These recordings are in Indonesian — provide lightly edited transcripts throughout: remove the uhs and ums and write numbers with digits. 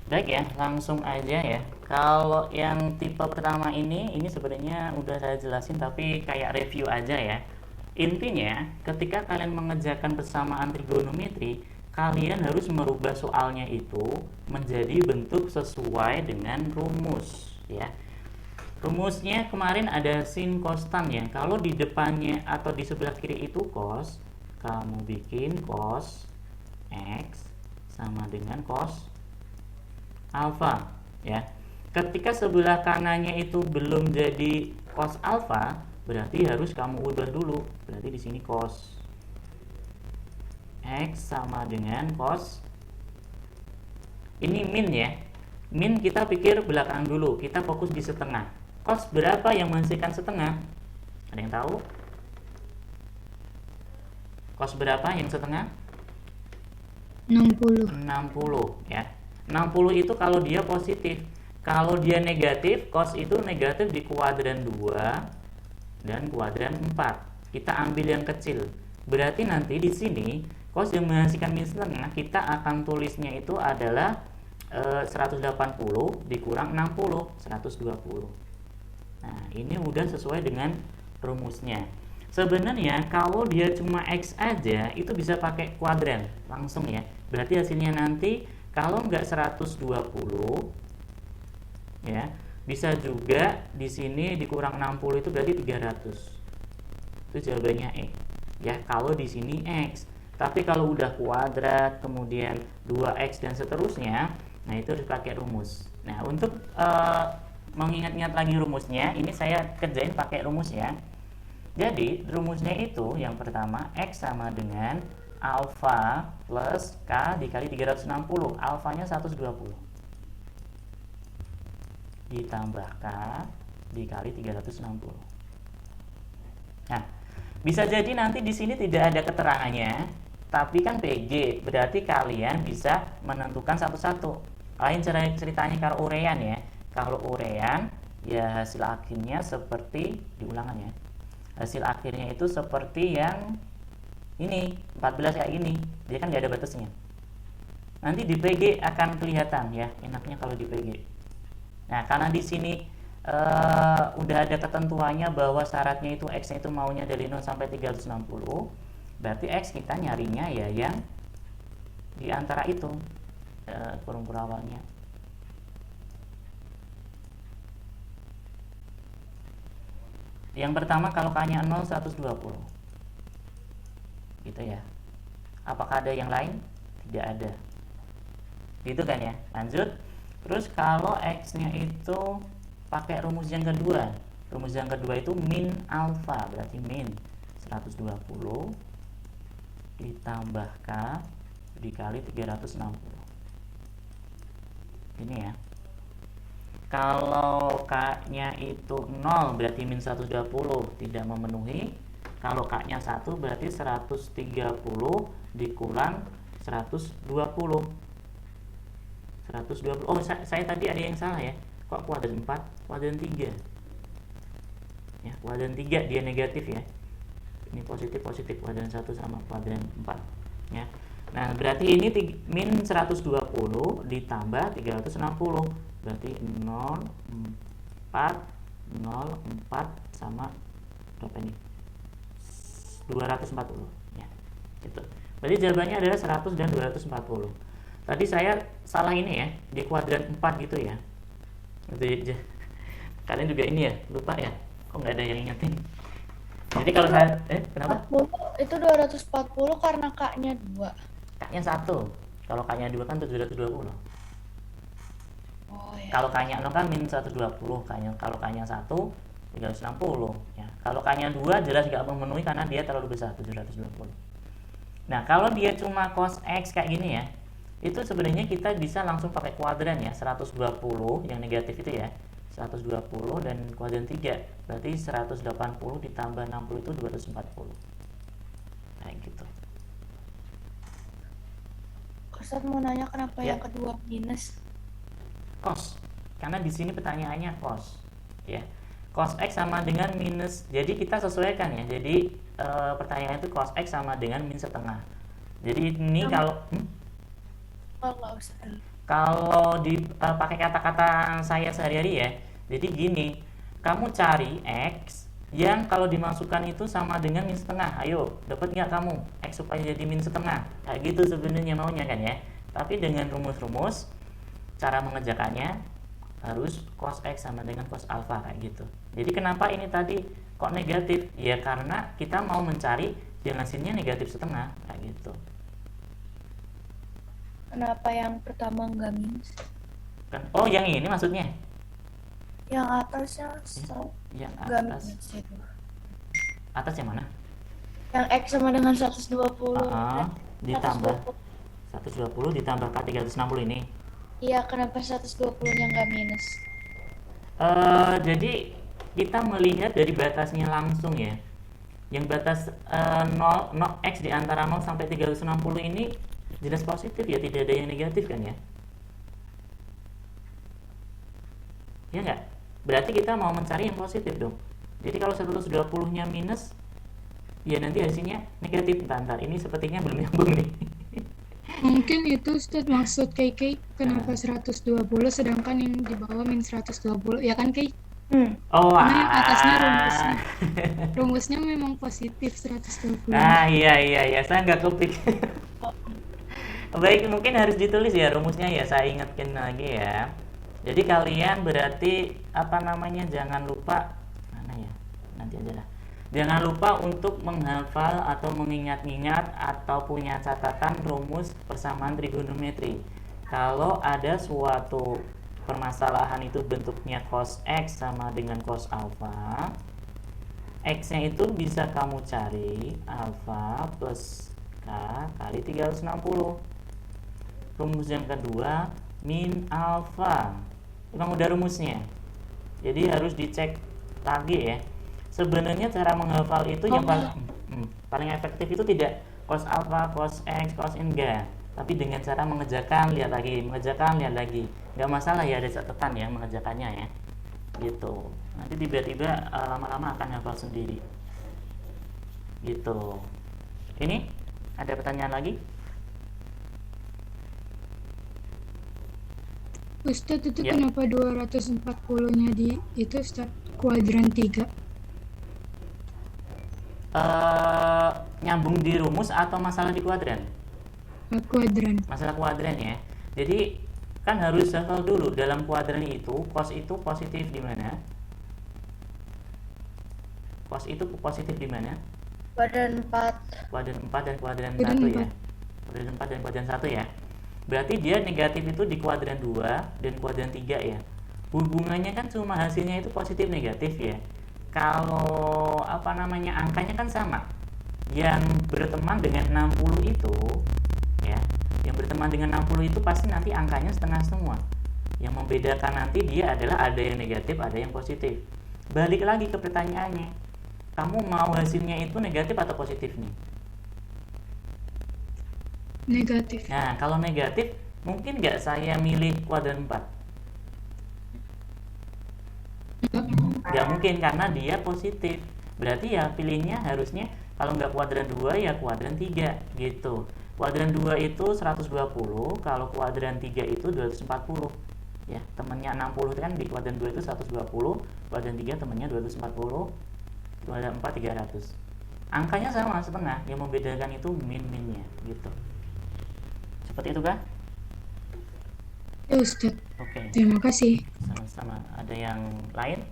Baik ya, langsung aja ya. Kalau yang tipe pertama ini sebenarnya udah saya jelasin tapi kayak review aja ya. Intinya, ketika kalian mengerjakan persamaan trigonometri, kalian harus merubah soalnya itu menjadi bentuk sesuai dengan rumus ya. Rumusnya kemarin ada sin cos tan ya. Kalau di depannya atau di sebelah kiri itu cos, kamu bikin cos x sama dengan cos alfa ya. Ketika sebelah kanannya itu belum jadi cos alfa, berarti harus kamu ubah dulu. Berarti di sini cos x sama dengan cos, ini min ya. Min kita pikir belakang dulu, kita fokus di setengah. Cos berapa yang menghasilkan setengah? Ada yang tahu? Cos berapa yang setengah? 60. 60 ya. 60 itu kalau dia positif. Kalau dia negatif, cos itu negatif di kuadran 2 dan kuadran 4. Kita ambil yang kecil. Berarti nanti di sini cos yang menghasilkan min setengah, kita akan tulisnya itu adalah 180 dikurang 60, 120. Nah, ini udah sesuai dengan rumusnya. Sebenarnya kalau dia cuma X aja itu bisa pakai kuadran langsung ya. Berarti hasilnya nanti kalau nggak 120 ya, bisa juga di sini dikurang 60 itu berarti 300. Itu jawabannya E. Ya, kalau di sini X. Tapi kalau udah kuadrat, kemudian 2X dan seterusnya, nah itu harus pakai rumus. Nah, untuk mengingat-ingat lagi rumusnya, ini saya kerjain pakai rumus ya. Jadi rumusnya itu yang pertama X sama dengan alfa plus K dikali 360. Alfanya 120 ditambah K dikali 360. Nah, bisa jadi nanti di sini tidak ada keterangannya, tapi kan PG, berarti kalian bisa menentukan satu-satu. Lain ceritanya kalau urean ya. Kalau urean ya hasil akhirnya seperti diulangan ya. Hasil akhirnya itu seperti yang ini 14 kayak ini, dia kan nggak ada batasnya. Nanti di PG akan kelihatan ya, enaknya kalau di PG. Nah, karena di sini udah ada ketentuannya bahwa syaratnya itu X itu maunya dari 0 sampai 360, berarti X kita nyarinya ya yang di antara itu kurung awalnya. Yang pertama kalau K-nya 0, 120. Gitu ya. Apakah ada yang lain? Tidak ada. Gitu kan ya. Lanjut. Terus kalau X-nya itu pakai rumus yang kedua. Rumus yang kedua itu min alfa, berarti min 120 ditambah K dikali 360. Ini ya. Kalau K-nya itu 0 berarti min 120 tidak memenuhi. Kalau K-nya 1 berarti 130 dikurang 120. 120. Oh, saya tadi ada yang salah ya. Kok kuadran 4? Kuadran 3. Ya, kuadran 3 dia negatif ya. Ini positif kuadran 1 sama kuadran 4 ya. Nah, berarti ini min 120 ditambah 360. Berarti 0, 4, 0, 4 sama berapa ini? 240 ya. Gitu. Berarti jawabannya adalah 100 dan 240. Tadi saya salah ini ya, di kuadran 4 gitu ya. Gitu. Kalian juga ini ya, lupa ya. Kok nggak ada yang ingetin? Jadi kalau saya kenapa? 40 itu 240 karena K-nya 2. K-nya 1. Kalau K-nya 2 kan 720. Oh ya. Kalau K-nya 0 kan min 120, kalau K-nya 1 360 ya. Kalau K-nya 2 jelas nggak memenuhi karena dia terlalu besar 720. Nah, kalau dia cuma cos X kayak gini ya, itu sebenarnya kita bisa langsung pakai kuadran ya, 120 yang negatif itu ya, 120 dan kuadran 3, berarti 180 ditambah 60 itu 240. Kayak gitu. Ustaz mau nanya kenapa Ya. yang kedua minus? Cos. Karena di sini pertanyaannya cos. Ya. Cos X sama dengan minus. Jadi kita sesuaikan ya. Jadi pertanyaannya itu cos X sama dengan min setengah. Jadi ini kalau Enggak Ustaz. Kalau pakai kata-kata saya sehari-hari ya, jadi gini, kamu cari X yang kalau dimasukkan itu sama dengan min setengah. Ayo, dapat nggak kamu X supaya jadi min setengah? Kayak gitu sebenarnya maunya kan ya. Tapi dengan rumus-rumus, cara mengerjakannya harus cos X sama dengan cos alpha kayak gitu. Jadi kenapa ini tadi kok negatif? Ya karena kita mau mencari yang hasilnya negatif setengah kayak gitu. Kenapa yang pertama nggak minus? Oh, yang ini maksudnya? Yang atasnya Yang nggak atas. minus itu. Atas yang mana? Yang X sama dengan 120. Ditambah 120 ditambah K360 ini. Iya, kenapa 120-nya nggak minus? Jadi kita melihat dari batasnya langsung ya. Yang batas 0 X di antara 0 sampai 360 ini jelas positif ya, tidak ada yang negatif kan ya. Ya enggak? Berarti kita mau mencari yang positif dong. Jadi kalau 120-nya minus, ya nanti hasilnya negatif. Bentar, ini sepertinya belum nyambung nih. Mungkin itu Ustadz maksud KK kenapa 120 sedangkan yang di bawah min 120 ya kan Kay? Oh, Karena yang atasnya rumusnya memang positif 120. Iya, saya nggak kepikir. Baik, mungkin harus ditulis ya rumusnya ya, saya ingatkan lagi ya. Jadi kalian berarti jangan lupa mana ya, nanti aja lah. Jangan lupa untuk menghafal atau mengingat-ingat atau punya catatan rumus persamaan trigonometri. Kalau ada suatu permasalahan itu bentuknya cos X sama dengan cos alpha, X-nya itu bisa kamu cari alpha plus K kali 360. Rumus yang kedua min alpha. Memang udah rumusnya. Jadi harus dicek lagi ya. Sebenarnya cara menghafal itu yang paling efektif itu tidak cos alpha, cos X, cos enggak, tapi dengan cara mengerjakan, lihat lagi, mengerjakan, lihat lagi. Nggak masalah ya, ada catatan yang mengerjakannya ya. Gitu. Nanti tiba-tiba lama-lama akan hafal sendiri. Gitu. Ini ada pertanyaan lagi? Ustadz itu Ya. kenapa 240-nya di itu Ustadz kuadran 3? Nyambung di rumus atau masalah di kuadran? Kuadran. Masalah kuadran ya. Jadi kan harus hafal dulu dalam kuadran itu cos itu positif di mana? Cos itu positif di mana? Kuadran 4. Kuadran 4 dan kuadran 1 Kuadran ya. Kuadran 4 dan kuadran 1 ya. Berarti dia negatif itu di kuadran 2 dan kuadran 3 ya. Hubungannya kan cuma hasilnya itu positif negatif ya. Kalau angkanya kan sama. Yang berteman dengan 60 itu ya, yang berteman dengan 60 itu pasti nanti angkanya setengah semua. Yang membedakan nanti dia adalah ada yang negatif, ada yang positif. Balik lagi ke pertanyaannya. Kamu mau hasilnya itu negatif atau positif nih? Negatif. Nah, kalau negatif, mungkin nggak saya milih kuadran 4? Nggak mungkin, karena dia positif. Berarti ya pilihnya harusnya kalau nggak kuadran 2 ya kuadran 3 gitu. Kuadran 2 itu 120, kalau kuadran 3 itu 240. Ya, temannya 60 kan di kuadran 2 itu 120, kuadran 3 temannya 240, kuadran 4 300. Angkanya sama setengah, yang membedakan itu min-minnya gitu. Seperti itu kah? Ya Ustadz. Oke. Terima kasih. Sama-sama. Ada yang lain?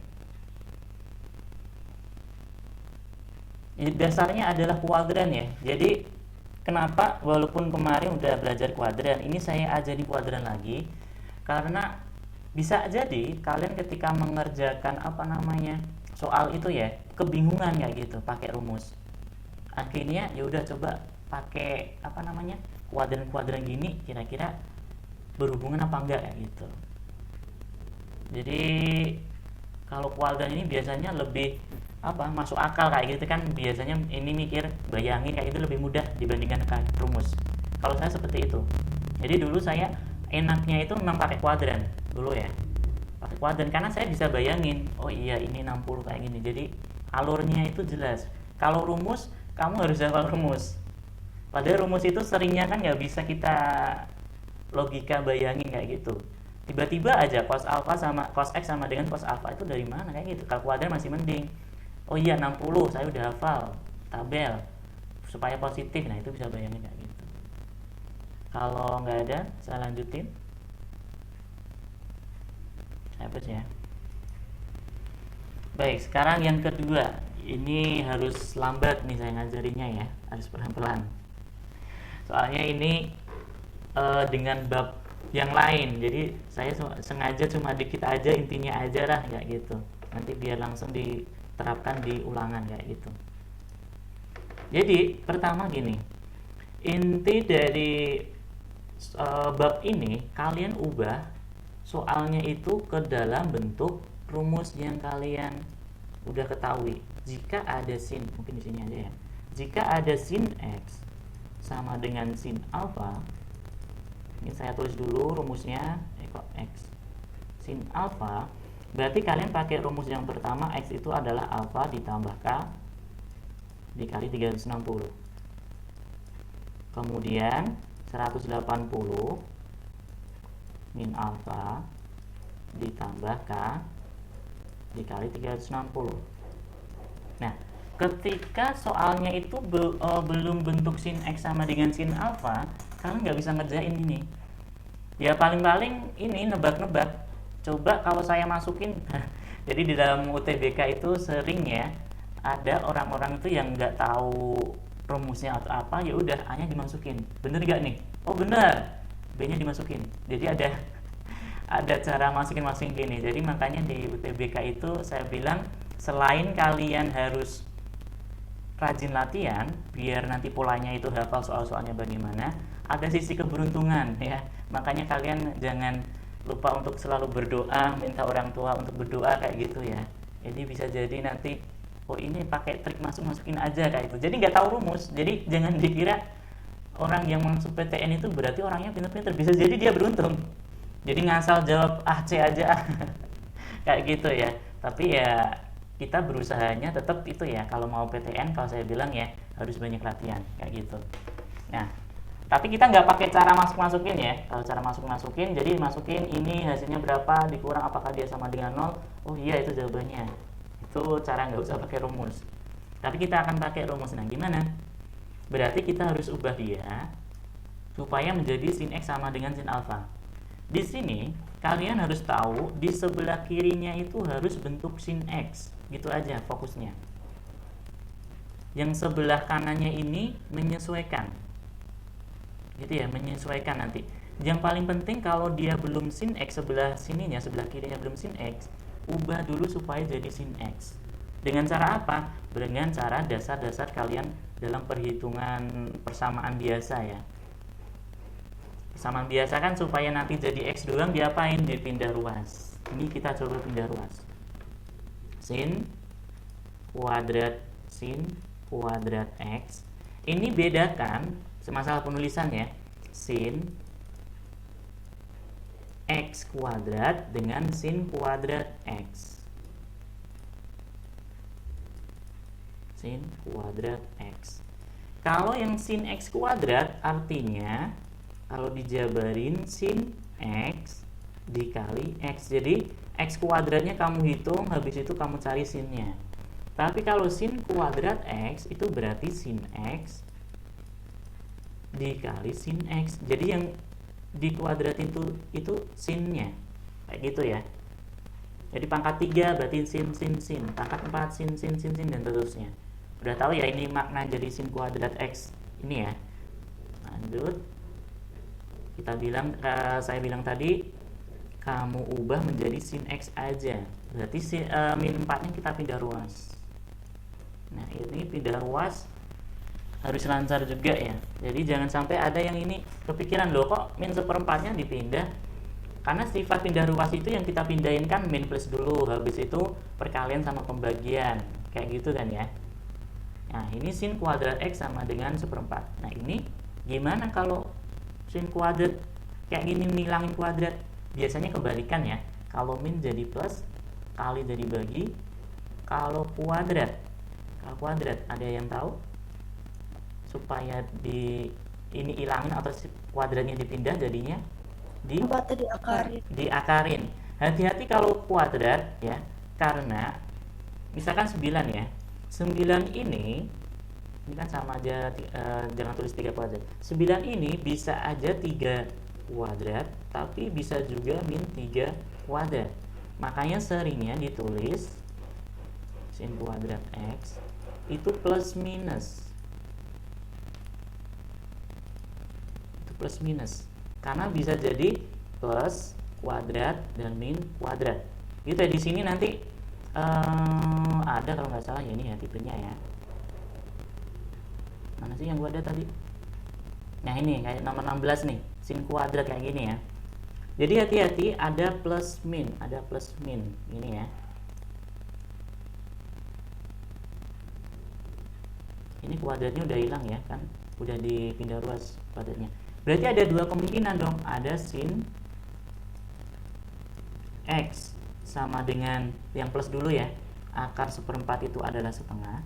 Dasarnya adalah kuadran ya. Jadi kenapa walaupun kemarin udah belajar kuadran, ini saya ajari kuadran lagi karena bisa jadi kalian ketika mengerjakan soal itu ya kebingungan kayak gitu pakai rumus. Akhirnya ya udah coba pakai kuadran-kuadran gini kira-kira berhubungan apa enggak ya gitu. Jadi kalau kuadran ini biasanya lebih masuk akal kayak gitu kan, biasanya ini mikir bayangin kayak itu lebih mudah dibandingkan rumus. Kalau saya seperti itu. Jadi dulu saya enaknya itu memang pakai kuadran dulu ya. Pakai kuadran karena saya bisa bayangin, oh iya ini 60 kayak gini. Jadi alurnya itu jelas. Kalau rumus kamu harus hafal rumus. Padahal rumus itu seringnya kan nggak bisa kita logika bayangin kayak gitu. Tiba-tiba aja cos alpha sama cos x sama dengan cos alpha itu dari mana kayak gitu. Kalau kuadran masih mending. Oh iya 60, saya udah hafal tabel supaya positif. Nah, itu bisa bayangin kayak gitu. Kalau nggak ada, saya lanjutin. Hapus ya. Baik, sekarang yang kedua. Ini harus lambat nih saya ngajarinya ya, harus pelan-pelan. Soalnya ini dengan bab yang lain, jadi saya sengaja cuma dikit aja, intinya aja lah kayak gitu. Nanti biar langsung diterapkan di ulangan kayak gitu. Jadi pertama gini, inti dari bab ini kalian ubah soalnya itu ke dalam bentuk rumus yang kalian udah ketahui. Jika ada sin, mungkin di sini aja ya. Jika ada sin x sama dengan sin alpha, ini saya tulis dulu rumusnya, x sin alpha, berarti kalian pakai rumus yang pertama, x itu adalah alpha ditambah k dikali 360. Kemudian 180 min alpha ditambah k dikali 360. Nah, ketika soalnya itu belum bentuk sin x sama dengan sin alpha, kalian nggak bisa ngerjain ini. Ya paling-paling ini nebak-nebak. Coba kalau saya masukin, jadi di dalam UTBK itu sering ya ada orang-orang itu yang nggak tahu rumusnya atau apa, ya udah A-nya dimasukin. Bener nggak nih? Oh bener, B-nya dimasukin. Jadi ada cara masukin gini. Jadi makanya di UTBK itu saya bilang, selain kalian harus rajin latihan biar nanti polanya itu hafal soal-soalnya bagaimana, ada sisi keberuntungan ya. Makanya kalian jangan lupa untuk selalu berdoa, minta orang tua untuk berdoa kayak gitu ya. Jadi bisa jadi nanti oh ini pakai trik masukin aja kayak itu. Jadi nggak tahu rumus. Jadi jangan dikira orang yang masuk PTN itu berarti orangnya pintar-pintar. Bisa jadi dia beruntung. Jadi ngasal jawab C aja kayak gitu ya. Tapi ya kita berusahanya tetap itu ya, kalau mau PTN kalau saya bilang ya harus banyak latihan kayak gitu. Nah, tapi kita nggak pakai cara masukin ya. Kalau cara masukin, jadi masukin ini hasilnya berapa dikurang apakah dia sama dengan 0. Oh iya itu jawabannya. Itu cara nggak usah pakai rumus. Tapi kita akan pakai rumus. Nah gimana? Berarti kita harus ubah dia supaya menjadi sin x sama dengan sin alpha. Di sini kalian harus tahu di sebelah kirinya itu harus bentuk sin x. Gitu aja fokusnya. Yang sebelah kanannya ini menyesuaikan. Gitu ya, menyesuaikan nanti. Yang paling penting kalau dia belum sin x, sebelah sininya, sebelah kirinya belum sin x, ubah dulu supaya jadi sin x. Dengan cara apa? Dengan cara dasar-dasar kalian dalam perhitungan persamaan biasa ya. Persamaan biasa kan supaya nanti jadi x doang diapain? Dipindah ruas. Ini kita coba pindah ruas. Sin kuadrat x. Ini bedakan semasalah penulisan ya. Sin x kuadrat dengan sin kuadrat x. Sin kuadrat x. Kalau yang sin x kuadrat artinya kalau dijabarin sin x dikali x. Jadi x kuadratnya kamu hitung, habis itu kamu cari sinnya. Tapi kalau sin kuadrat x itu berarti sin x dikali sin x. Jadi yang dikuadratin itu sinnya. Kayak gitu ya. Jadi pangkat 3 berarti sin. Pangkat 4 sin dan seterusnya. Udah tahu ya ini makna jadi sin kuadrat x ini ya. Lanjut. Saya bilang tadi kamu ubah menjadi sin x aja. Berarti min 4 nya kita pindah ruas. Nah ini pindah ruas harus lancar juga ya. Jadi jangan sampai ada yang ini kepikiran, loh kok min 1/4 nya dipindah. Karena sifat pindah ruas itu yang kita pindahin kan min plus dulu, habis itu perkalian sama pembagian, kayak gitu kan ya. Nah ini sin kuadrat x sama dengan 1/4. Nah ini gimana kalau sin kuadrat kayak gini ngilangin kuadrat? Biasanya kebalikan ya. Kalau min jadi plus, kali jadi bagi. Kalau kuadrat ada yang tahu? Supaya ini ilangin atau kuadratnya dipindah jadinya di 4 diakarin. diakarin. Hati-hati kalau kuadrat ya, karena misalkan 9 ya. 9 ini kan sama aja, jangan tulis 3 kuadrat. 9 ini bisa aja 3 kuadrat, tapi bisa juga min 3 kuadrat. Makanya seringnya ditulis sin kuadrat X itu plus minus. Itu plus minus. Karena bisa jadi plus kuadrat dan min kuadrat. Gitu ya, di sini nanti ada kalau nggak salah ya, ini ya tipenya ya. Mana sih yang gua ada tadi? Nah ini kayak nomor 16 nih, sin kuadrat kayak gini ya. Jadi hati-hati, ada plus min ini ya. Ini kuadratnya udah hilang ya kan, udah dipindah ruas kuadratnya. Berarti ada dua kemungkinan dong, ada sin X sama dengan yang plus dulu ya, akar 1/4 itu adalah setengah.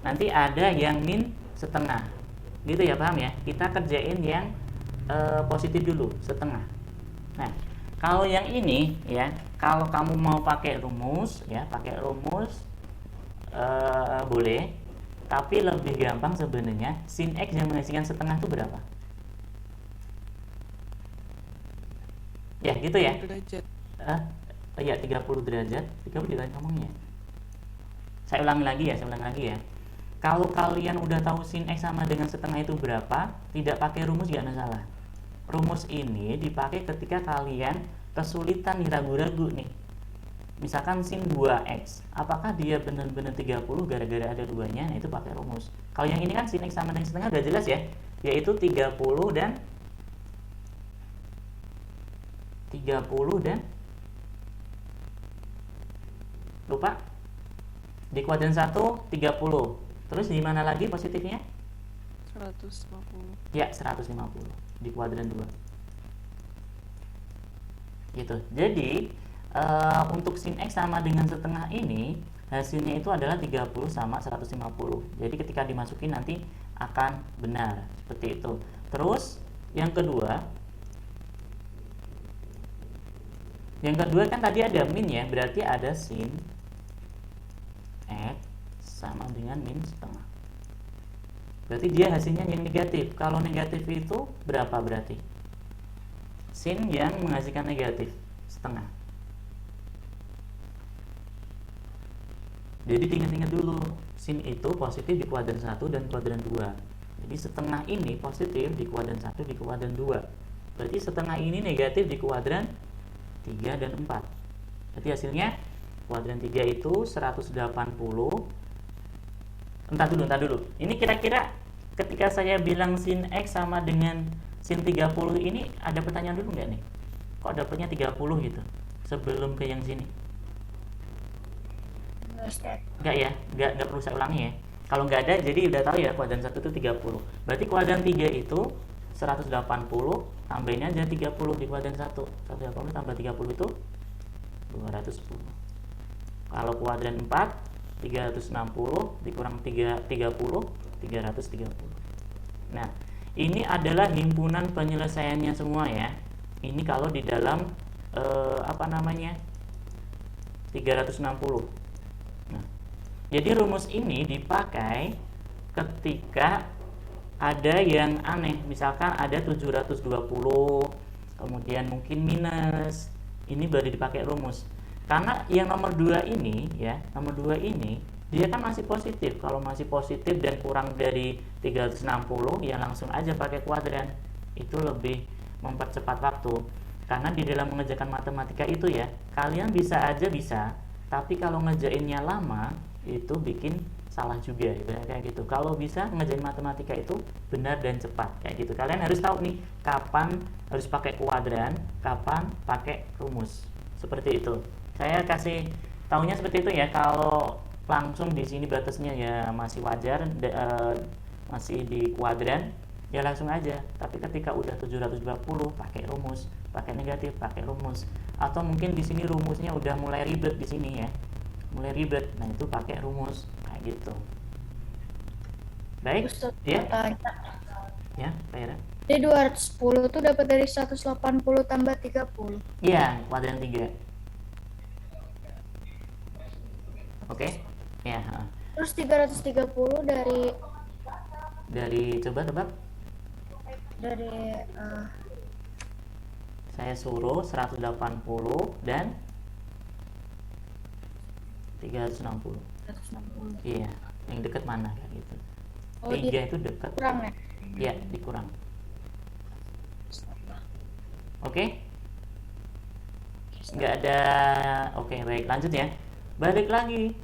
Nanti ada yang min setengah, gitu ya, paham ya? Kita kerjain yang positif dulu, setengah. Nah, kalau yang ini ya, kalau kamu mau pakai rumus ya, boleh, tapi lebih gampang sebenarnya. Sin X yang menghasilkan setengah itu berapa? Ya gitu ya, derajat. ya 30 derajat. 30 derajat ngomongnya. Saya ulangi lagi ya. Kalau kalian udah tahu sin X sama dengan setengah itu berapa, tidak pakai rumus gak masalah. Rumus ini dipakai ketika kalian kesulitan nih, ragu-ragu nih. Misalkan sin 2X, apakah dia benar-benar 30 gara-gara ada duanya? Nah, itu pakai rumus. Kalau yang ini kan sin X sama dengan setengah udah jelas ya, yaitu 30 dan lupa. Di kuadran 1 30. Terus di mana lagi positifnya? 150. Ya, 150 di kuadran 2. Gitu. Jadi, untuk sin X sama dengan setengah ini, hasilnya itu adalah 30 sama 150. Jadi ketika dimasukin nanti akan benar. Seperti itu. Terus, yang kedua kan tadi ada min ya, berarti ada sin X sama dengan min setengah. Berarti dia hasilnya yang negatif. Kalau negatif itu berapa berarti? Sin yang menghasilkan negatif setengah. Jadi ingat-ingat dulu, sin itu positif di kuadran 1 dan kuadran 2. Jadi setengah ini positif di kuadran 1, di kuadran 2. Berarti setengah ini negatif di kuadran 3 dan 4. Berarti hasilnya kuadran 3 itu 180. Entar dulu. Ini kira-kira ketika saya bilang sin X sama dengan sin 30 ini ada pertanyaan dulu nggak nih? Kok dapatnya 30 gitu sebelum ke yang sini? Enggak ya? Enggak perlu saya ulangi ya. Kalau nggak ada, jadi udah tahu ya kuadran 1 itu 30. Berarti kuadran 3 itu 180, tambahin aja 30 di kuadran 1. 180 tambah 30 itu 210. Kalau kuadran 4 360 dikurang 30 330. Nah, ini adalah himpunan penyelesaiannya semua ya. Ini kalau di dalam 360. Nah, jadi rumus ini dipakai ketika ada yang aneh, misalkan ada 720, kemudian mungkin minus. Ini baru dipakai rumus. Karena yang nomor 2 ini ya, nomor 2 ini dia kan masih positif. Kalau masih positif dan kurang dari 360 ya langsung aja pakai kuadran. Itu lebih mempercepat waktu. Karena di dalam mengerjakan matematika itu ya, kalian bisa, tapi kalau ngerjainnya lama itu bikin salah juga kayak gitu. Kalau bisa ngerjain matematika itu benar dan cepat kayak gitu. Kalian harus tahu nih kapan harus pakai kuadran, kapan pakai rumus. Seperti itu. Saya kasih tahunya seperti itu ya. Kalau langsung di sini batasnya ya masih wajar, masih di kuadran ya langsung aja. Tapi ketika udah 720 pakai rumus, pakai negatif pakai rumus. Atau mungkin di sini rumusnya udah mulai ribet di sini ya. Mulai ribet. Nah, itu pakai rumus kayak gitu. Baik. Ustaz, Ya. tanya. Ya, Pak Ira. Jadi 210 tuh dapat dari 180 tambah 30. Iya, kuadran 3. Oke? Ya, ha. Terus 330 Dari coba tebak. dari Saya suruh 180 dan 360. 160. Iya, yang dekat mana kayak gitu. Oh, 3 itu dekat. kurang ya? Iya, dikurang. Oke? Nggak ada. Oke, baik, lanjut ya. Balik lagi.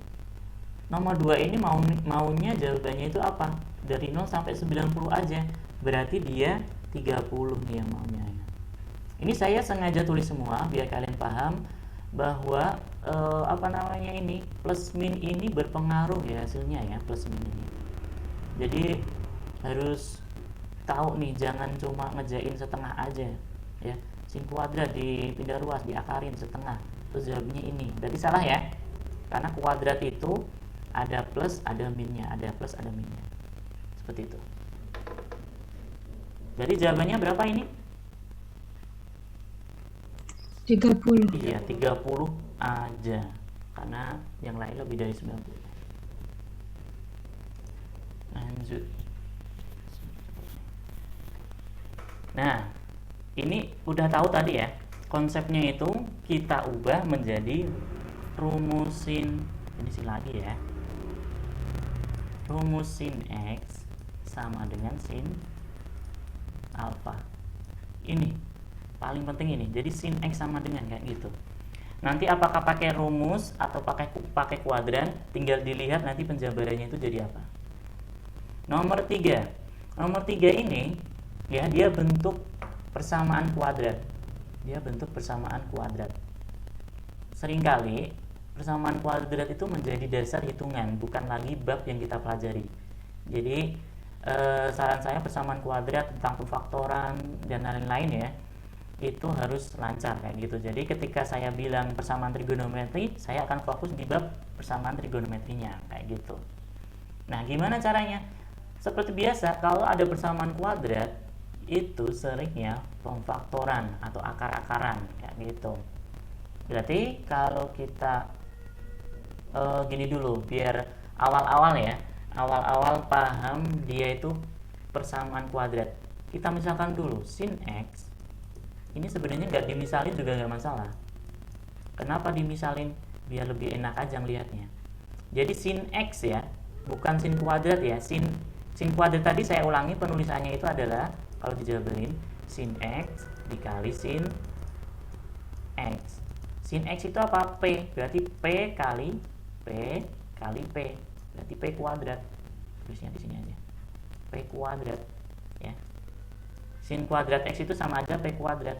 Nomor 2 ini maunya jawabannya itu apa? Dari 0 sampai 90 aja. Berarti dia 30 nih yang maunya. Ini saya sengaja tulis semua biar kalian paham bahwa ini plus min ini berpengaruh ya hasilnya ya, plus min ini. Jadi harus tahu nih, jangan cuma ngejain setengah aja ya. Sin kuadrat dipindah ruas, diakarin setengah, terus jawabnya ini. Berarti salah ya. Karena kuadrat itu ada plus, ada minnya, ada plus, ada minnya. Seperti itu. Jadi jawabannya berapa ini? 30. Iya, 30 aja. Karena yang lain lebih dari 90. Lanjut. Nah, ini udah tahu tadi ya. Konsepnya itu kita ubah menjadi rumusin. Ini sih lagi ya. Rumus sin X sama dengan sin alpha. Ini paling penting ini. Jadi sin X sama dengan kayak gitu. Nanti apakah pakai rumus atau pakai kuadran, tinggal dilihat nanti penjabarannya itu jadi apa. Nomor 3. Nomor 3 ini ya, dia bentuk persamaan kuadrat. Dia bentuk persamaan kuadrat. Seringkali persamaan kuadrat itu menjadi dasar hitungan, bukan lagi bab yang kita pelajari. Jadi saran saya persamaan kuadrat tentang pemfaktoran dan lain-lain ya, itu harus lancar kayak gitu. Jadi ketika saya bilang persamaan trigonometri, saya akan fokus di bab persamaan trigonometrinya kayak gitu. Nah, gimana caranya? Seperti biasa, kalau ada persamaan kuadrat itu seringnya pemfaktoran atau akar-akaran kayak gitu. Berarti kalau kita gini dulu, biar awal-awal ya, awal-awal paham dia itu persamaan kuadrat. Kita misalkan dulu sin X. Ini sebenarnya nggak dimisalin juga nggak masalah. Kenapa dimisalin? Biar lebih enak aja ngelihatnya. Jadi sin X ya, bukan sin kuadrat ya. Sin kuadrat tadi saya ulangi, penulisannya itu adalah kalau dijabarin sin X dikali sin X. Sin X itu apa? P. Berarti P kali P kali P. Berarti P kuadrat. Tulisnya di sini aja. P kuadrat ya. Sin kuadrat X itu sama aja P kuadrat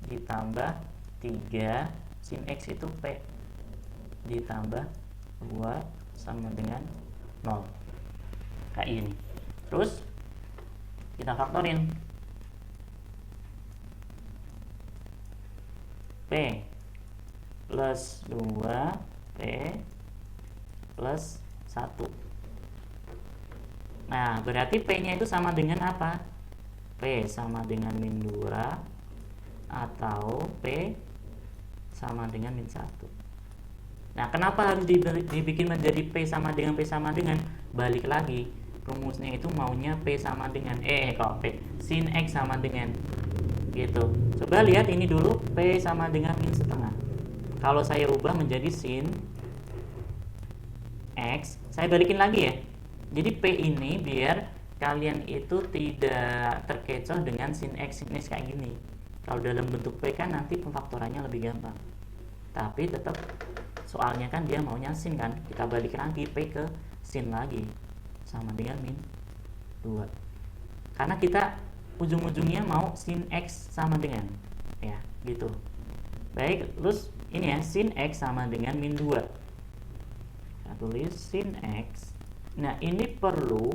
ditambah 3 sin X itu P ditambah 2 sama dengan 0 kayak ini. Terus kita faktorin P plus 2 P plus 1. Nah, berarti P nya itu sama dengan apa? P sama dengan min 2 atau P sama dengan min 1. Nah, kenapa harus dibikin menjadi P sama dengan P sama dengan? Balik lagi, rumusnya itu maunya P sama dengan kalau P sin X sama dengan gitu. Coba lihat ini dulu, P sama dengan min setengah. Kalau saya ubah menjadi sin X, saya balikin lagi ya. Jadi P ini biar kalian itu tidak terkecoh dengan sin X kayak gini. Kalau dalam bentuk P kan nanti pemfaktorannya lebih gampang. Tapi tetap soalnya kan dia maunya sin kan. Kita balik lagi P ke sin lagi sama dengan min 2. Karena kita ujung-ujungnya mau sin X sama dengan ya, gitu. Baik, terus ini ya, sin X sama dengan min 2. Kita tulis sin X. Nah, ini perlu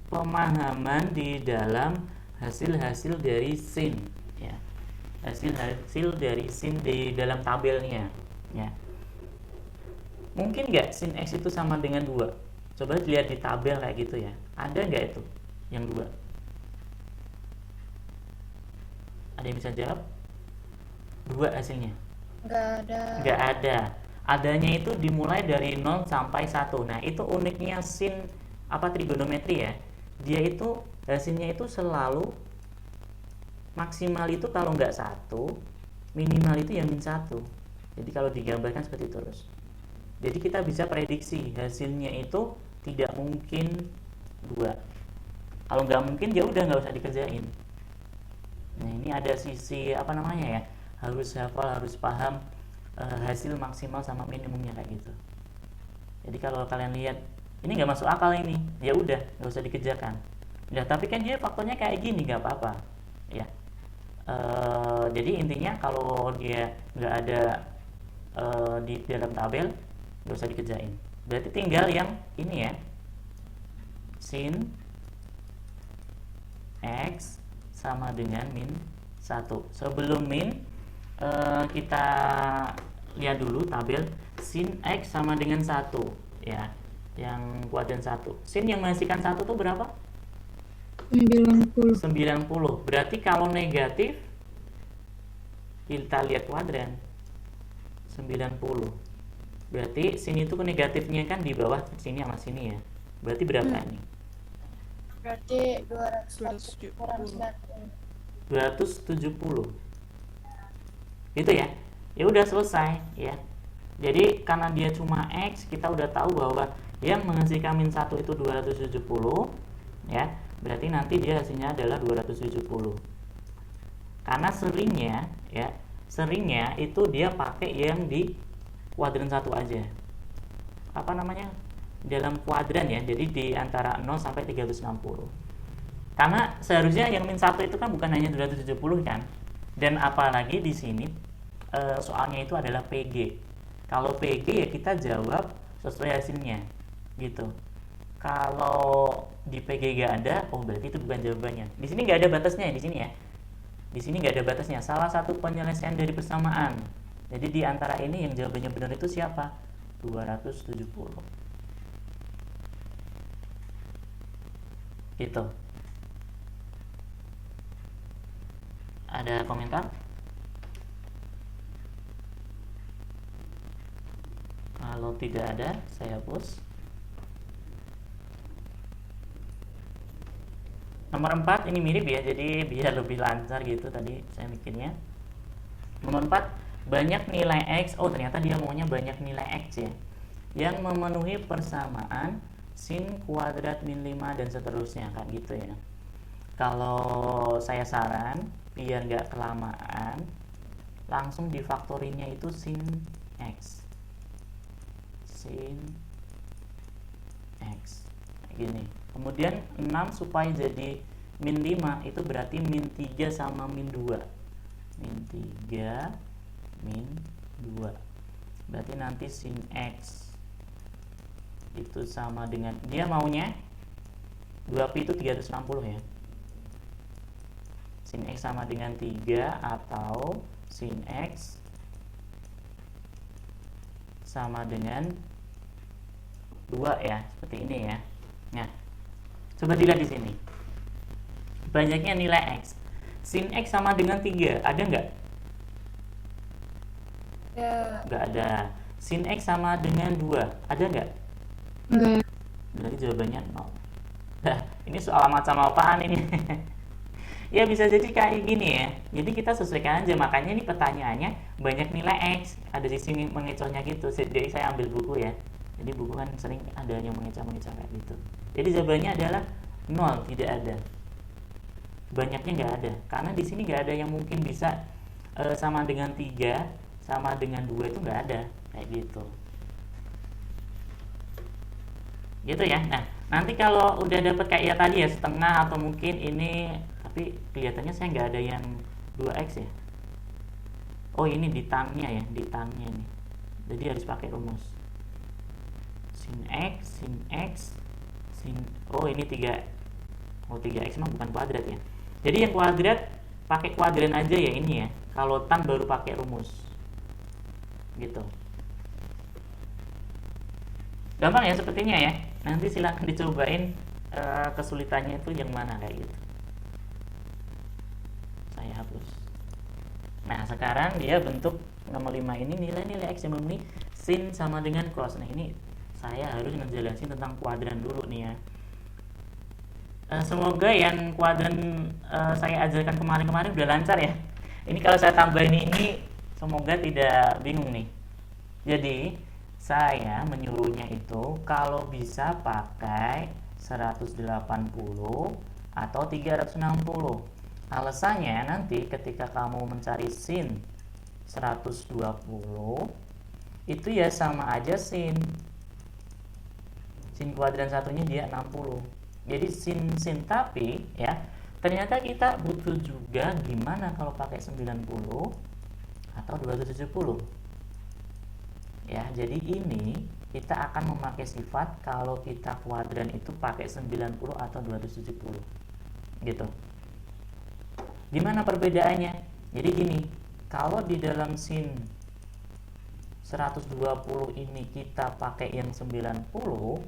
pemahaman di dalam hasil-hasil dari sin ya. Hasil-hasil dari sin di dalam tabelnya ya. Mungkin nggak sin X itu sama dengan 2? Coba lihat di tabel kayak gitu ya. Ada nggak itu yang 2? Ada yang bisa jawab? 2 hasilnya. Nggak ada. Nggak ada. Adanya itu dimulai dari 0 sampai 1. Nah, itu uniknya sin trigonometri ya. Dia itu hasilnya itu selalu maksimal itu kalau nggak 1, minimal itu yang min 1. Jadi kalau digambarkan seperti itu terus. Jadi kita bisa prediksi hasilnya itu tidak mungkin 2. Kalau nggak mungkin ya udah nggak usah dikerjain. Nah, ini ada sisi harus hafal, harus paham hasil maksimal sama minimumnya kayak gitu. Jadi kalau kalian lihat ini nggak masuk akal ini, ya udah nggak usah dikerjakan. Ya tapi kan dia faktornya kayak gini, nggak apa-apa ya. Jadi intinya kalau dia nggak ada di dalam tabel, nggak usah dikerjain. Berarti tinggal yang ini ya, sin X sama dengan min 1. Sebelum min kita lihat dulu tabel sin X sama dengan 1 ya, yang kuadran 1. Sin yang menghasilkan 1 itu berapa? 90. 90. Berarti kalau negatif kita lihat kuadran 90. Berarti sin itu negatifnya kan di bawah sini sama sini ya. Berarti berapa ini? Berarti 240 kurang 270. Gitu ya. Ya udah selesai ya. Jadi karena dia cuma X, kita udah tahu bahwa yang menghasilkan min 1 itu 270 ya. Berarti nanti dia hasilnya adalah 270. Karena seringnya itu dia pakai yang di kuadran 1 aja. Dalam kuadran ya. Jadi di antara 0 sampai 360. Karena seharusnya yang min 1 itu kan bukan hanya 270 kan. Dan apalagi di sini soalnya itu adalah PG. Kalau PG ya kita jawab sesuai hasilnya gitu. Kalau di PG gak ada, berarti itu bukan jawabannya. Di sini nggak ada batasnya di sini ya. Di sini nggak ada batasnya. Salah satu penyelesaian dari persamaan. Jadi di antara ini yang jawabannya benar itu siapa? 270. Gitu. Ada komentar? Kalau tidak ada, saya hapus. Nomor 4 ini mirip ya, jadi biar lebih lancar gitu tadi saya mikirnya. Nomor 4, banyak nilai X. Ternyata dia maunya banyak nilai X ya, yang memenuhi persamaan sin kuadrat min 5 dan seterusnya kayak gitu ya. Kalau saya saran biar nggak kelamaan, langsung difaktorinnya itu sin X. Sin X kayak gini. Kemudian 6 supaya jadi min 5 itu berarti min 3 sama min 2. Min 3 min 2. Berarti nanti sin X itu sama dengan, dia maunya 2pi itu 360 ya. Sin X sama dengan 3 atau sin X sama dengan 2 ya, seperti ini ya. Nah, coba dilihat di sini. Banyaknya nilai X. Sin X sama dengan 3, ada nggak? Ya. Nggak ada. Sin X sama dengan 2, ada nggak? Enggak. Berarti jawabannya 0. Nah, ini soal macam apaan ini? Ya bisa jadi kayak gini ya. Jadi kita sesuaikan aja. Makanya ini pertanyaannya banyak nilai X, ada sisi mengecohnya gitu. Jadi saya ambil buku ya. Jadi buku kan sering ada yang mengecoh kayak gitu. Jadi jawabannya adalah 0, tidak ada. Banyaknya nggak ada. Karena di sini nggak ada yang mungkin bisa sama dengan 3 sama dengan 2, itu nggak ada kayak gitu. Gitu ya. Nah, nanti kalau udah dapet kayak ya tadi ya, setengah atau mungkin ini, tapi kelihatannya saya nggak ada yang 2x ya. Ini di tangnya ya, di tangnya nih. Jadi harus pakai rumus sin x, ini 3. 3x mah bukan kuadrat ya. Jadi yang kuadrat pakai kuadran aja ya ini ya. Kalau tan baru pakai rumus. Gitu. Gampang ya sepertinya ya. Nanti silahkan dicobain kesulitannya itu yang mana kayak gitu. Saya hapus. Nah, sekarang dia bentuk nomor 5 ini nilai-nilai X yang memenuhi sin sama dengan cos. Nah, ini saya harus ngejelasin tentang kuadran dulu nih ya. Semoga yang kuadran saya ajarkan kemarin-kemarin udah lancar ya. Ini kalau saya tambahin ini semoga tidak bingung nih. Jadi saya menyuruhnya itu kalau bisa pakai 180 atau 360. Alasannya nanti ketika kamu mencari sin 120 itu ya sama aja sin kuadran satunya dia 60. Jadi sin tapi ya ternyata kita butuh juga gimana kalau pakai 90 atau 270. Ya, jadi ini kita akan memakai sifat kalau kita kuadran itu pakai 90 atau 270. Gitu. Gimana perbedaannya? Jadi gini, kalau di dalam sin 120 ini kita pakai yang 90,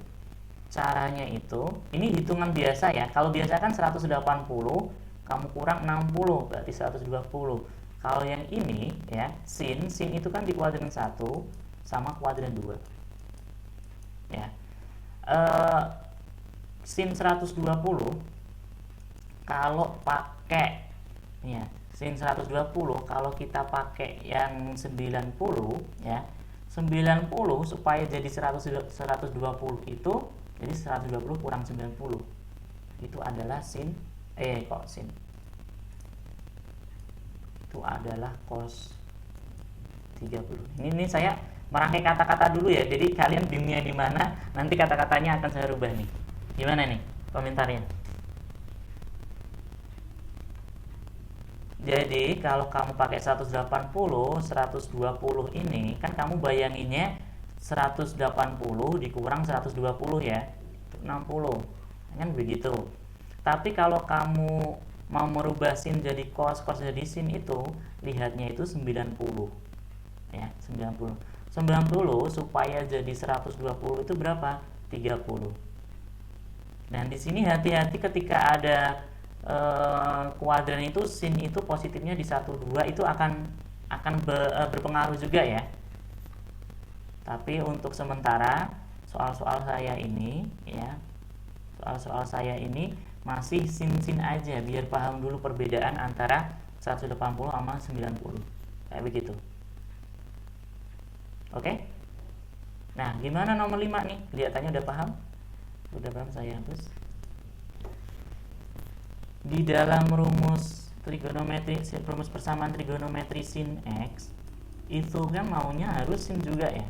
caranya itu, ini hitungan biasa ya. Kalau biasa kan 180, kamu kurang 60, berarti 120. Kalau yang ini ya, sin itu kan di kuadran 1 sama kuadran 2. Ya. Sin 120 kalau pakai ya, sin 120 kalau kita pakai yang 90 ya. 90 supaya jadi 120 itu jadi 120 kurang 90. Itu adalah sin itu adalah cos 30. Ini saya merangkai kata-kata dulu ya. Jadi kalian bingungnya di mana, nanti kata-katanya akan saya rubah nih. Gimana nih komentarnya? Jadi kalau kamu pakai 180, 120 ini kan kamu bayanginnya 180 dikurang 120 ya, 60 kan begitu. Tapi kalau kamu mau merubah sin jadi cos jadi sin itu lihatnya itu 90 ya, 90 supaya jadi 120 itu berapa? 30. Dan di sini hati-hati ketika ada kuadran itu sin itu positifnya di 1 2 itu akan berpengaruh juga ya. Tapi untuk sementara soal-soal saya ini ya, soal-soal saya ini masih sin aja biar paham dulu perbedaan antara 180 sama 90 kayak begitu. Oke? Nah, gimana nomor 5 nih? Kelihatannya udah paham? Udah paham, saya hapus. Di dalam rumus trigonometri, rumus persamaan trigonometri sin X itu kan maunya harus sin juga ya.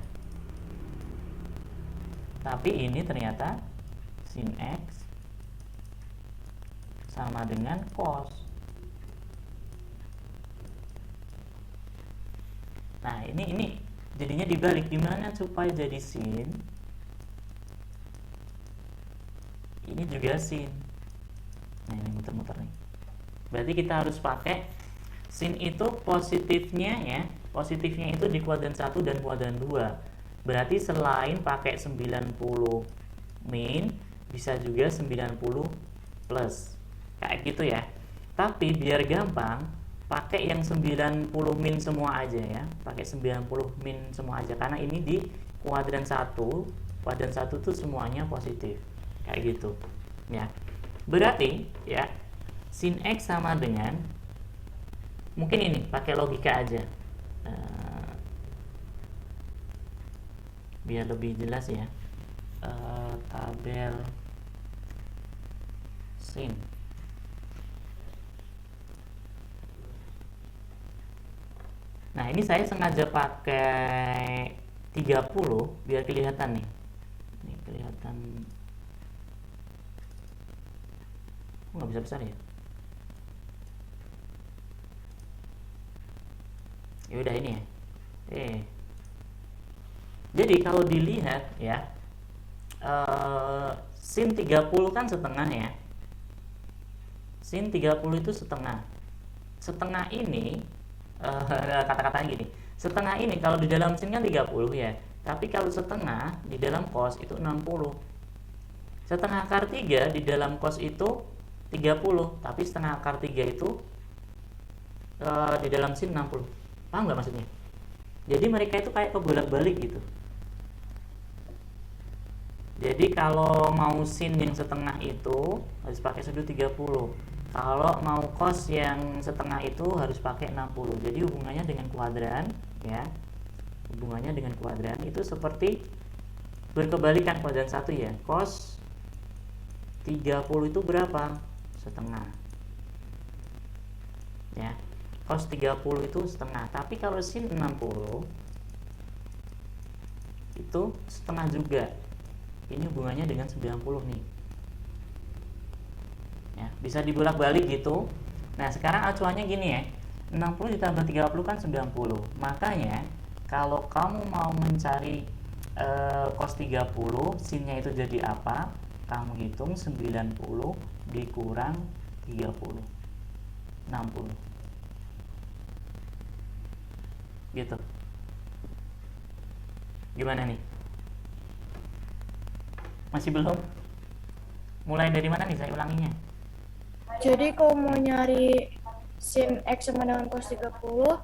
Tapi ini ternyata sin X sama dengan cos. Nah, ini jadinya dibalik. Gimana supaya jadi sin? Ini juga sin. Nah, ini muter-muter nih. Berarti kita harus pakai sin itu positifnya ya. Positifnya itu di kuadran 1 dan kuadran 2. Berarti selain pakai 90 min, bisa juga 90 plus. Kayak gitu ya. Tapi biar gampang, pakai yang 90 min semua aja ya. Pakai 90 min semua aja karena ini di kuadran 1. Kuadran 1 tuh semuanya positif. Kayak gitu. Ya. Berarti ya sin X sama dengan, mungkin ini pakai logika aja biar lebih jelas ya. Tabel sin. Nah, ini saya sengaja pakai 30 biar kelihatan nih. Ini kelihatan. Nggak bisa besar ya. Ya udah ini ya. Jadi kalau dilihat ya, sin 30 kan setengah ya. Sin 30 itu setengah. Setengah ini kata-katanya gini. Setengah ini kalau di dalam sin kan 30 ya. Tapi kalau setengah di dalam cos itu 60. Setengah akar 3 di dalam cos itu 30, tapi setengah akar 3 itu di dalam sin 60. Paham nggak maksudnya? Jadi mereka itu kayak kebolak-balik gitu. Jadi kalau mau sin yang setengah itu harus pakai sudut 30. Kalau mau cos yang setengah itu harus pakai 60. Jadi hubungannya dengan kuadran ya. Hubungannya dengan kuadran itu seperti berkebalikan kuadran 1 ya. Cos 30 itu berapa? Setengah. Ya. Cos 30 itu setengah. Tapi kalau sin 60 itu setengah juga. Ini hubungannya dengan 90 nih. Ya, bisa dibolak-balik gitu. Nah, sekarang acuannya gini ya. 60 ditambah 30 kan 90. Makanya kalau kamu mau mencari cos 30, sinnya itu jadi apa? Kamu hitung 90 dikurang 30. 60. Gitu. Gimana nih? Masih belum? Mulai dari mana nih saya ulanginya? Jadi kalau mau nyari sin X sama dengan cos 30,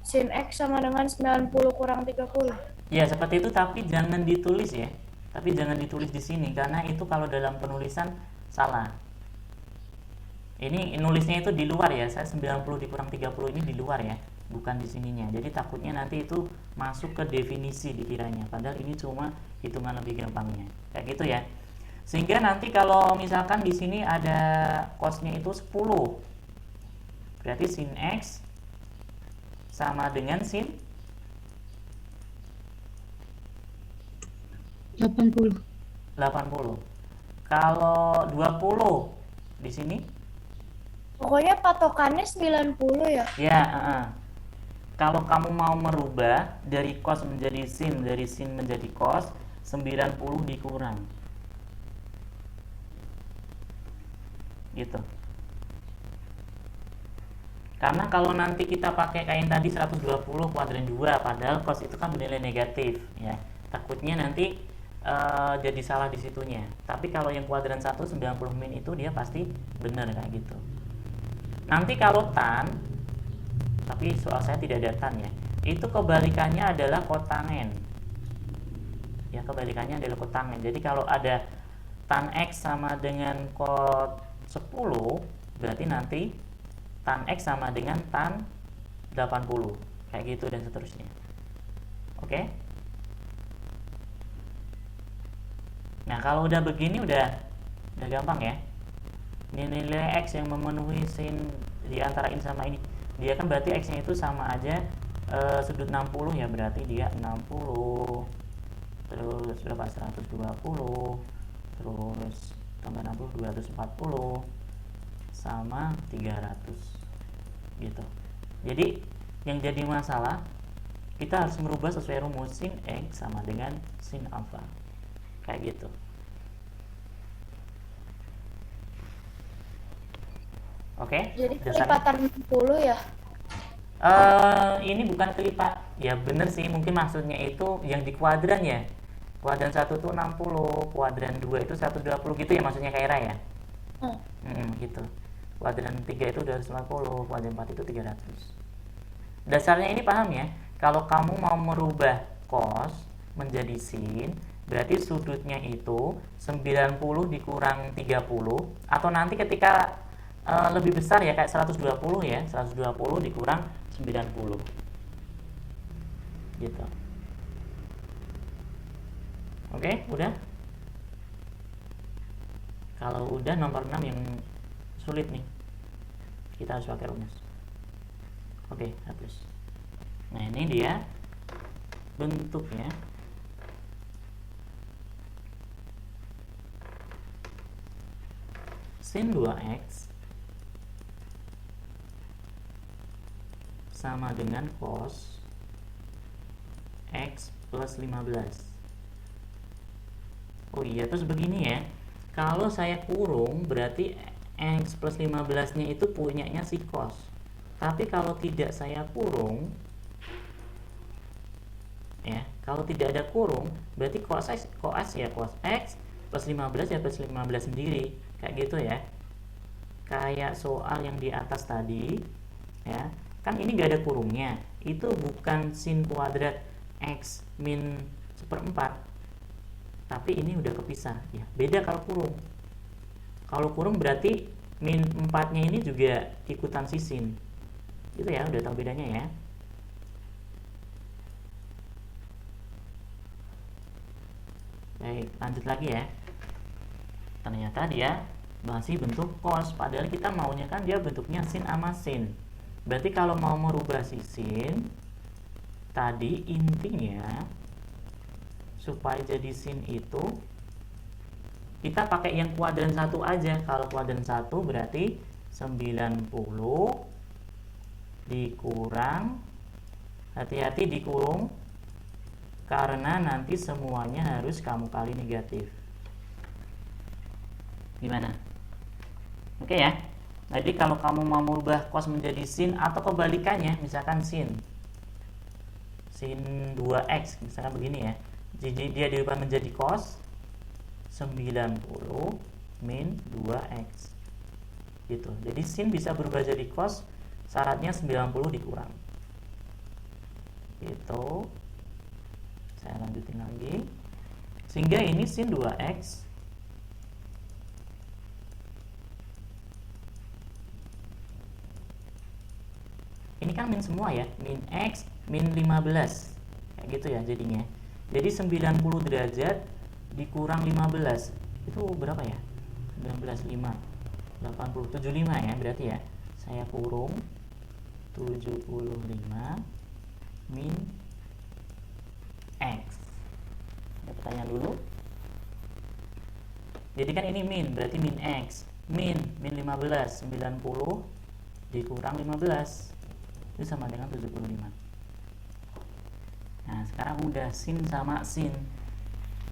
sin X sama dengan 90 kurang 30. Ya seperti itu, tapi jangan ditulis ya. Tapi jangan ditulis di sini karena itu kalau dalam penulisan salah. Ini nulisnya itu di luar ya. Saya 90 dikurang 30 ini di luar ya, bukan di sininya. Jadi takutnya nanti itu masuk ke definisi dikiranya. Padahal ini cuma hitungan lebih gampangnya. Kayak gitu ya. Sehingga nanti kalau misalkan di sini ada cosnya itu 10. Berarti sin X sama dengan sin 80. 80. Kalau 20 di sini Pokoknya patokannya 90 ya. ya, kalau kamu mau merubah dari cos menjadi sin, dari sin menjadi cos, 90 dikurang. Gitu. Karena kalau nanti kita pakai kain tadi 120 kuadran 2, padahal cos itu kan bernilai negatif ya. Takutnya nanti jadi salah di situnya. Tapi kalau yang kuadran 1 90 min itu dia pasti benar kayak gitu. Nanti kalau tan, tapi soal saya tidak ada tan ya, itu kebalikannya adalah kotangen. Ya, kebalikannya adalah kotangen. Jadi kalau ada tan X sama dengan kot 10, berarti nanti tan X sama dengan tan 80. Kayak gitu dan seterusnya. Oke? Nah, kalau udah begini udah gampang ya. Nilai X yang memenuhi sin di antara ini sama ini, dia kan berarti X nya itu sama aja sudut 60 ya, berarti dia 60 terus berapa, 120 terus tambah 60 240 sama 300 gitu. Jadi yang jadi masalah kita harus merubah sesuai rumus sin X sama dengan sin alpha kayak gitu. Oke, Jadi dasarnya. kelipatan 60 ya. Ini bukan kelipat. Ya bener sih, mungkin maksudnya itu yang di kuadran ya. Kuadran 1 itu 60, kuadran 2 itu 120 gitu ya maksudnya Kak Ira ya. Gitu. Kuadran 3 itu 250, kuadran 4 itu 300. Dasarnya ini paham ya. Kalau kamu mau merubah cos menjadi sin, berarti sudutnya itu 90 dikurang 30, atau nanti ketika lebih besar ya kayak 120 ya, 120 dikurang 90 gitu. Oke, udah. Kalau udah nomor 6 yang sulit nih, kita harus pakai rumus. Oke, hapus. Nah, ini dia bentuknya. Sin 2x sama dengan cos X plus 15. Oh iya, terus begini ya. Kalau saya kurung berarti X plus 15 nya itu punyanya si cos. Tapi kalau tidak saya kurung ya, kalau tidak ada kurung berarti cos X plus 15 ya plus 15 sendiri. Kayak gitu ya. Kayak soal yang di atas tadi ya. kan ini nggak ada kurungnya, itu bukan sin kuadrat X min 1/4, tapi ini udah kepisah ya. Beda kalau kurung. Kalau kurung berarti min 4-nya ini juga ikutan si sin. Itu ya, udah tahu bedanya ya. Baik, lanjut lagi ya. Ternyata dia masih bentuk cos, padahal kita maunya kan dia bentuknya sin sama sin. Berarti kalau mau merubah si sin tadi, intinya supaya jadi sin itu kita pakai yang kuadran 1 aja. Kalau kuadran 1 berarti 90 dikurang, hati-hati dikurung karena nanti semuanya harus kamu kali negatif. Gimana? Oke ya. Jadi kalau kamu mau merubah cos menjadi sin atau kebalikannya, misalkan sin 2x, misalkan begini ya. Jadi dia dirubah menjadi cos 90 min 2x. Gitu. Jadi sin bisa berubah jadi cos, syaratnya 90 dikurang. Gitu. Saya lanjutin lagi. Sehingga ini sin 2x ini kan min semua ya, min x min 15 kayak gitu ya jadinya. Jadi 90 derajat dikurang 15 itu berapa ya? 19 5 80 75 ya berarti ya. Saya kurung 75 min x. Ada pertanyaan dulu. Jadi kan ini min, berarti min x. Min 15, 90 dikurang 15 itu sama dengan 75. Nah, sekarang udah sin sama sin.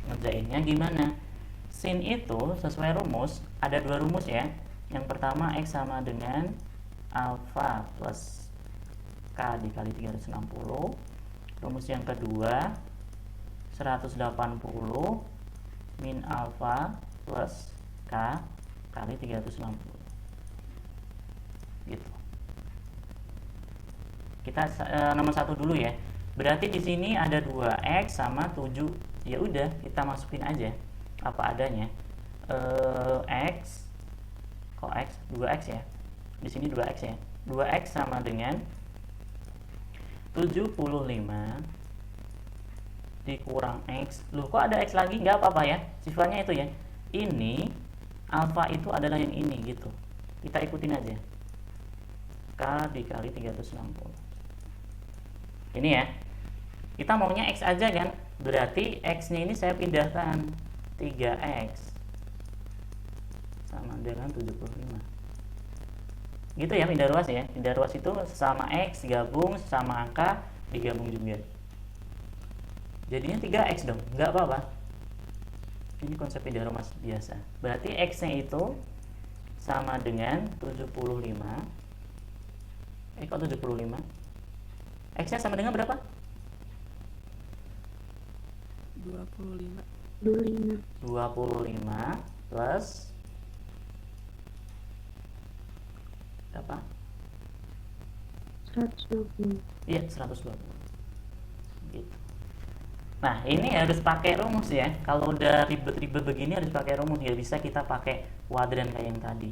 Ngerjainnya gimana? Sin itu sesuai rumus, ada 2 rumus ya. Yang pertama x sama dengan alfa plus k dikali 360. Rumus yang kedua 180 min alfa plus k kali 360. Gitu. Kita nomor 1 dulu ya. Berarti di sini ada 2x sama 7. Ya udah, kita masukin aja apa adanya. X kok x 2x ya. Di sini 2x ya. 2x sama dengan 75 dikurang x. Loh, kok ada x lagi? Nggak apa-apa ya. Sifatnya itu ya. Ini alfa itu adalah yang ini gitu. Kita ikutin aja. K dikali 360. Ini ya. Kita maunya x aja kan? Berarti x-nya ini saya pindahkan 3x sama dengan 75. Gitu ya, pindah ruas ya. Pindah ruas itu sama x gabung sama angka digabung juga. Jadinya 3x dong, nggak apa-apa. Ini konsep pindah ruas biasa. Berarti x-nya itu sama dengan 75. Kok 75? X-nya sama dengan berapa? 25 plus berapa? 120. Iya, 120. Gitu. Nah, ini harus pakai rumus ya. Kalau udah ribet-ribet begini harus pakai rumus. Ya bisa kita pakai kuadran kayak yang tadi.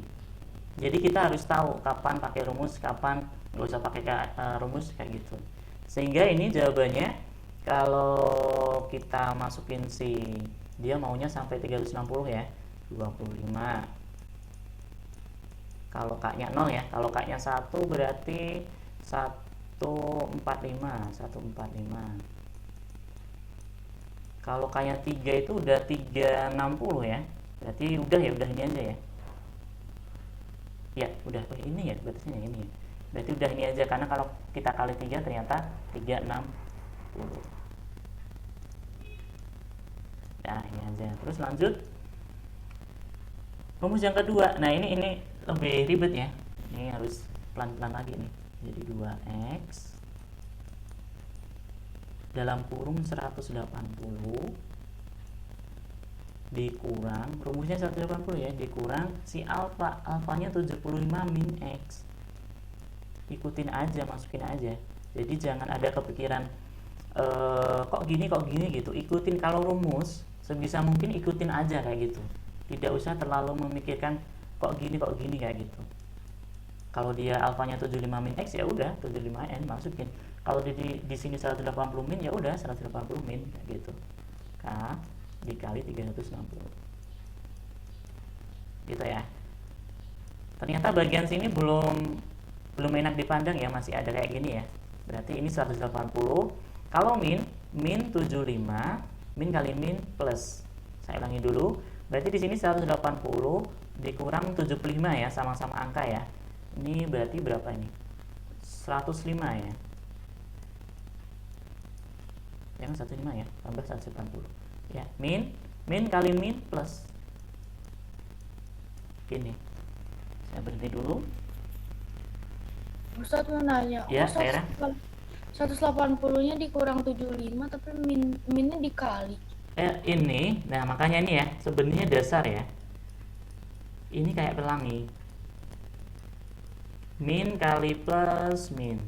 Jadi kita harus tahu kapan pakai rumus, kapan nggak usah pakai rumus kayak gitu. Sehingga ini jawabannya kalau kita masukin si dia maunya sampai 360 ya, 25. Kalau k-nya 0 ya, kalau k-nya 1 berarti 145. Kalau k-nya 3 itu udah 360 ya. Berarti udah ya, udah ini aja ya. Ya, udah ini ya, batasnya ini ya. Berarti udah ini aja, karena kalau kita kali 3 ternyata 360. Nah, ini aja. Terus lanjut rumus yang kedua. Nah, ini lebih ribet ya. Ini harus pelan-pelan lagi nih. Jadi 2x dalam kurung 180 dikurang, rumusnya 180 ya, dikurang si alfa, alfanya 75 min x. ikutin aja, masukin aja. Jadi jangan ada kepikiran kok gini gitu. Ikutin, kalau rumus sebisa mungkin ikutin aja kayak gitu. Tidak usah terlalu memikirkan kok gini kayak gitu. Kalau dia alfanya 75 min X, ya udah 75N masukin. Kalau di sini 180 min, ya udah 180 min kayak gitu. K dikali 360. Gitu ya. Ternyata bagian sini belum enak dipandang ya, masih ada kayak gini ya. Berarti ini 180. Kalau min 75, min kali min plus. Saya ulangi dulu. Berarti di sini 180 dikurang 75 ya, sama-sama angka ya. Ini berarti berapa ini? 105 ya. Yang 105 ya, tambah 180. Ya, min kali min plus. Gini. Saya berhenti dulu. Ustadz mau nanya, Ya, Saira. 180-nya dikurang 75 tapi minnya dikali. Ini, nah makanya ini ya, sebenarnya dasar ya. Ini kayak pelangi. Min kali plus min.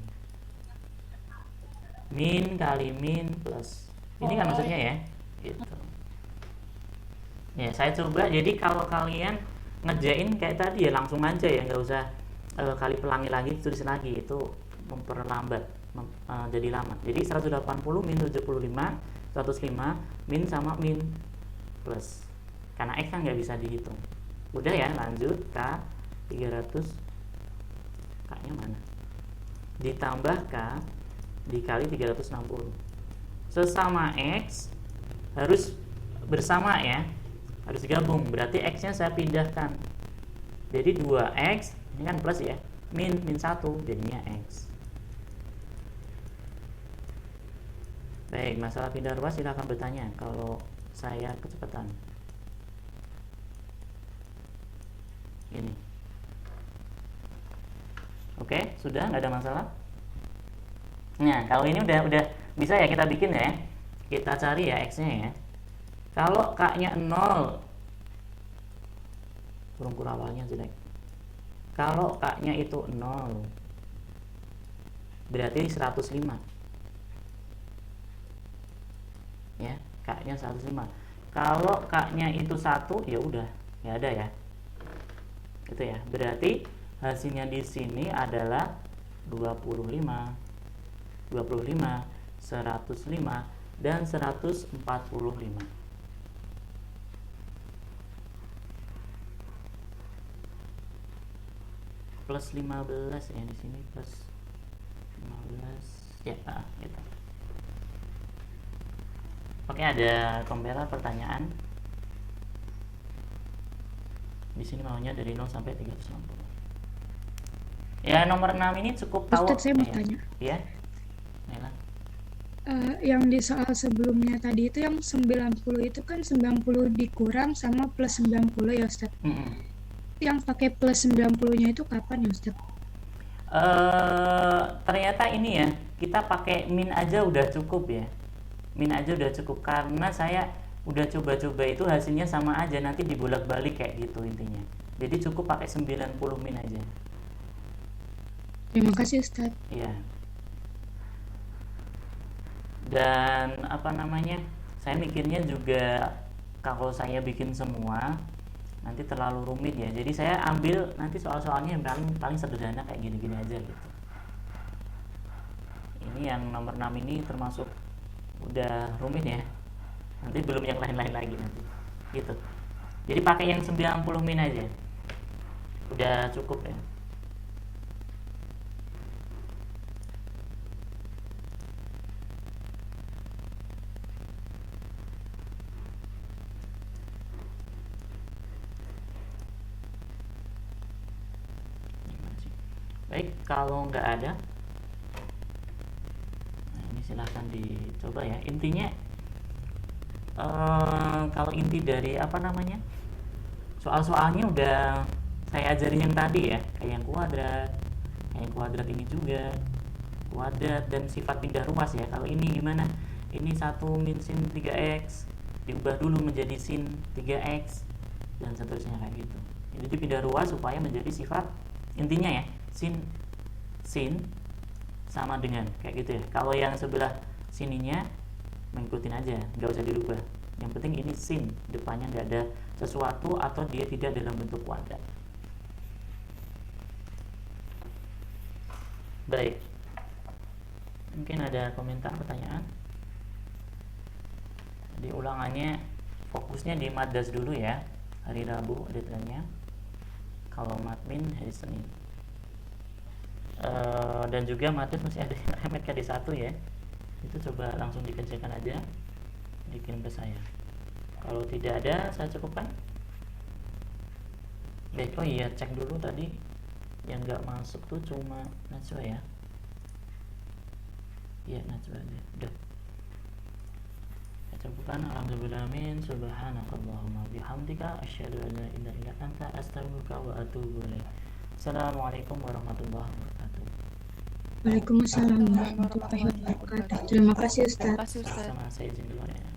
Min kali min plus. Ini kan maksudnya ya, gitu. Ya, saya coba. Jadi kalau kalian ngerjain kayak tadi ya, langsung aja ya, nggak usah kali pelangi lagi, tulis lagi, itu memperlambat, jadi lama. Jadi 180 min 75, 105 min sama min plus, karena X kan nggak bisa dihitung. Udah ya, lanjut. K 300, K nya mana, ditambah K dikali 360. Sesama X harus bersama ya, harus gabung. Berarti X nya saya pindahkan, jadi 2X, ini kan plus ya, min 1 jadinya X. Baik, masalah pindah ruas silahkan bertanya kalau saya kecepatan. Ini. Oke, sudah, nggak ada masalah. Nah, kalau ini udah bisa ya, kita bikin ya. Kita cari ya X-nya ya. Kalau K-nya 0, kurung awalnya jelek. Kalau K-nya itu 0, berarti 105. Ya, K-nya 105. Kalau K-nya itu 1, ya udah, nggak ada ya. Itu ya. Berarti hasilnya di sini adalah 25, 105 dan 145. Plus 15 ya, di sini plus 15 ya, gitu. Oke, ada komputer pertanyaan. Di sini maunya dari 0 sampai 360. Ya, nomor 6 ini cukup tahu. Ustadz, saya mau tanya. Ya. Nela. Yang di soal sebelumnya tadi itu yang 90 itu kan 90 dikurang sama plus 90 ya Ustadz. Yang pakai plus 90-nya itu kapan ya Ustadz? Ternyata ini ya, kita pakai min aja udah cukup ya. Min aja udah cukup, karena saya udah coba-coba itu hasilnya sama aja, nanti dibolak-balik kayak gitu intinya. Jadi cukup pakai 90 min aja. Terima kasih Ustadz. Iya. Dan apa namanya, saya mikirnya juga kalau saya bikin semua nanti terlalu rumit ya. Jadi saya ambil nanti soal-soalnya yang paling sederhana kayak gini-gini aja gitu. Ini yang nomor 6 ini termasuk udah rumit ya. Nanti belum yang lain-lain lagi nanti. Gitu. Jadi pakai yang 90 min aja. Udah cukup ya. Baik, kalau nggak ada, nah ini silahkan dicoba ya. Intinya kalau inti dari apa namanya, soal-soalnya udah saya ajarin yang tadi ya, kayak yang kuadrat ini juga kuadrat dan sifat pindah ruas ya. Kalau ini gimana? Ini 1 min sin 3x diubah dulu menjadi sin 3x dan seterusnya kayak gitu. Jadi pindah ruas supaya menjadi sifat, intinya ya, sin sin sama dengan kayak gitu ya. Kalau yang sebelah sininya mengikutin aja, nggak usah dirubah. Yang penting ini sin, depannya nggak ada sesuatu atau dia tidak dalam bentuk kuadrat. Baik, mungkin ada komentar, pertanyaan. Di ulangannya fokusnya di madas dulu ya, hari Rabu deadline-nya. Kalau matmin hari Senin. Dan juga madas masih ada remet KD1 ya, itu coba langsung dikerjakan aja, dikirim ke saya. Kalau tidak ada, saya cukupkan. Baik, oh iya, cek dulu tadi yang nggak masuk tuh cuma Najwa ya. Iya, Najwa aja. Udah. Saya cukupkan. Alhamdulillahirrahmanirrahim. Subhanakallahumma bihamdika asyhadu an la ilaha illa anta astaghfiruka wa atubu ilaik. Assalamualaikum warahmatullahi wabarakatuh. Waalaikumsalam warahmatullahi wabarakatuh. Terima kasih Ustaz. Terima kasih Ustaz. Sama saya izin dulu ya.